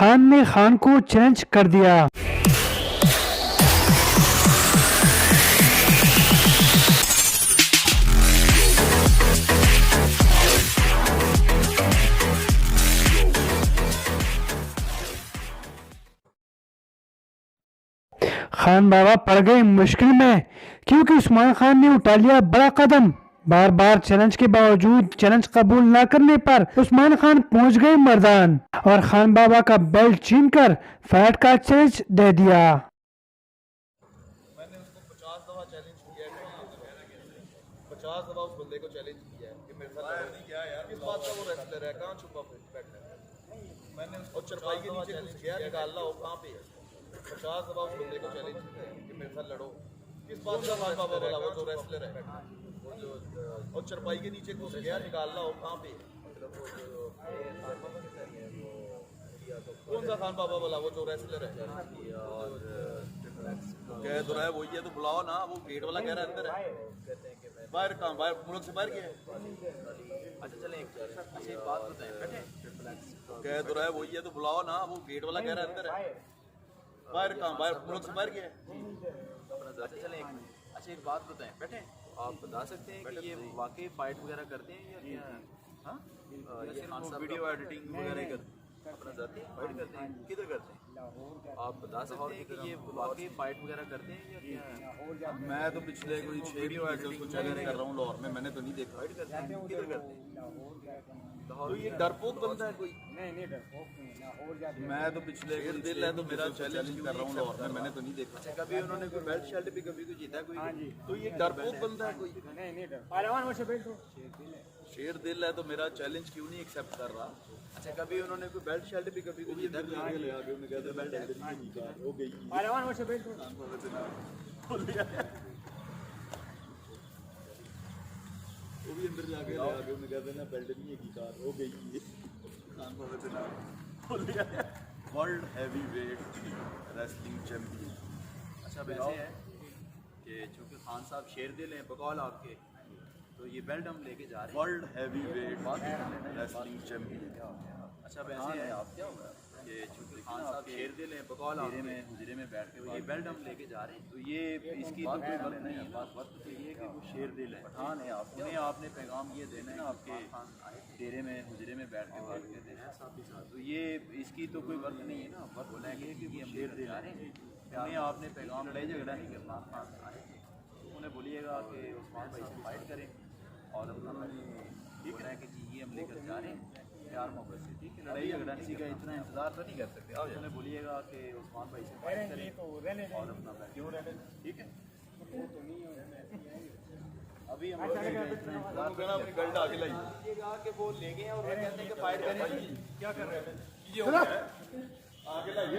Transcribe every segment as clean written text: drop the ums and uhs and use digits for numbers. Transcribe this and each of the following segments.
खान ने खान को चैलेंज कर दिया। खान बाबा पड़ गए मुश्किल में क्योंकि उस्मान खान ने उठा लिया बड़ा कदम। बार बार चैलेंज के बावजूद चैलेंज कबूल न करने पर उस्मान खान पहुंच गए मैदान और खान बाबा का बेल्ट छीनकर फाइट का चैलेंज दे दिया। मैंने उसको 50 दफा चैलेंज किया है, 50 दफा उस बंदे को चैलेंज किया है कि मेरे साथ नहीं किया यार, किस बात का वो रेसलर है, कहाँ छुपा बैठा है। मैंने उसको चरपाई के नीचे घुस गया, निकाल ला, वो कहाँ पे है। 50 दफा उस बंदे को चैलेंज किया है कि मेरे साथ लड़ो, किस बात का खान बाबा वाला वो जो रेसलर है, वो जो और चरपाई के नीचे घुस गया, निकाल ला, वो कहाँ पे है। कौन सा खान बाबा वाला वो जो रेसलर है कह तो रहा है वही है, तो बुलाओ ना। वो गेट वाला कह रहा है अंदर है, बाहर कहाँ, बाहर मुल्क से बाहर गया है। अच्छा चले एक बात बताएं, बैठे कह तो रहा है वही है, तो बुलाओ ना। वो गेट वाला कह रहा है अंदर है, बाहर कहाँ, बाहर मुल्क से बाहर गया है। अच्छा चले एक बात बताएं, बैठे आप बता सकते हैं कि ये वाकई फाइट वगैरह करते हैं या क्या? हाँ, ये खान साहब वीडियो एडिटिंग वगैरह करते हैं, अपना जाती फाइट करते हैं, किधर करते हैं आप बता सकते हैं कि ये वाकई फाइट वगैरह करते हैं या क्या? मैं तो पिछले कोई 6 वीडियो एडिटर्स को चैलेंज कर रहा हूँ लाहौर में, मैंने तो नहीं देखा। फाइट करते हैं, किधर करते हैं? तो ये डरपोक बंदा है कोई? नहीं डरपोक नहीं। मैं तो पिछले दिल है तो मेरा चैलेंज कर रहा हूँ लाहौर में, मैंने तो नहीं देखा। अच्छा, कभी उन्होंने कोई बेल्ट शर्ट भी कभी कोई जीता कोई? हाँ जी। तो ये डरपोक बंदा है कोई? नहीं पहलवान वो शेर दिल है तो मेरा चैलेंज क्यों नहीं एक्सेप्ट कर रहा? अच्छा, कभी उन्होंने कोई बेल्ट शर्ट भी कभी कोई जीता कोई? आगे उन्होंने कहा था बेल्ट हो गई पहलवान वो बेल्ट वो भी अंदर जाके ले आगे उन्होंने कहा था ना बेल्ट नहीं है की कार हो गई खान बाबा से ना वर्ल्ड हैवीवेट रेसलिंग चैंपियन। अच्छा, वैसे है कि चूंकि खान साहब शेर दिल हैं बकौल आपके, तो ये बेल्ट हम लेके जा रहे हैं वर्ल्ड हैवीवेट रेसलिंग चैंपियन। अच्छा, वैसे है आप क्या होगा कि चूंकि खान साहब शेर दिल हैं बकौल आपके हुजरे में बैठ के, ये बेल्ट हम लेके जा रहे हैं, तो ये इसकी तो कोई वक्त नहीं है। वक्त तो ये है कि वो शेर दिल है, पठान है, आप उन्हें आपने पैगाम ये देना है आपके डेरे में हुजरे में बैठ के बात करते हैं साथ ही साथ, तो ये इसकी तो कोई वक्त नहीं है ना। वक्त बोला है कि ये शेर दिल है, उन्हें आपने पैगाम लड़ाई झगड़ा नहीं करना। उन्हें बोलिएगा कि उस्मान भाई से फाइट करें और अपना ठीक है कि जी ये हम लेकर जा रहे हैं प्यार मोहब्बत से, ठीक है, लड़ाई झगड़ा किसी का इतना इंतजार तो नहीं कर सकते। आप उन्हें बोलिएगा कि उस्मान भाई से फाइट करें और अपना क्यों रहने, ठीक है। अभी हम अपनी गल्ट आगे लाइएगा कि वो ले गए और वो कहते हैं कि फाइट करें, क्या कर रहे हैं आगे लाइए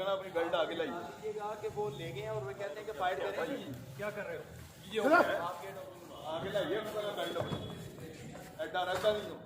अपनी गल्ट आगे लाइएगा कि वो ले गए और वो कहते हैं कि फाइट करें, क्या कर रहे हो आगे लाइए ऐसा रहता नहीं हो।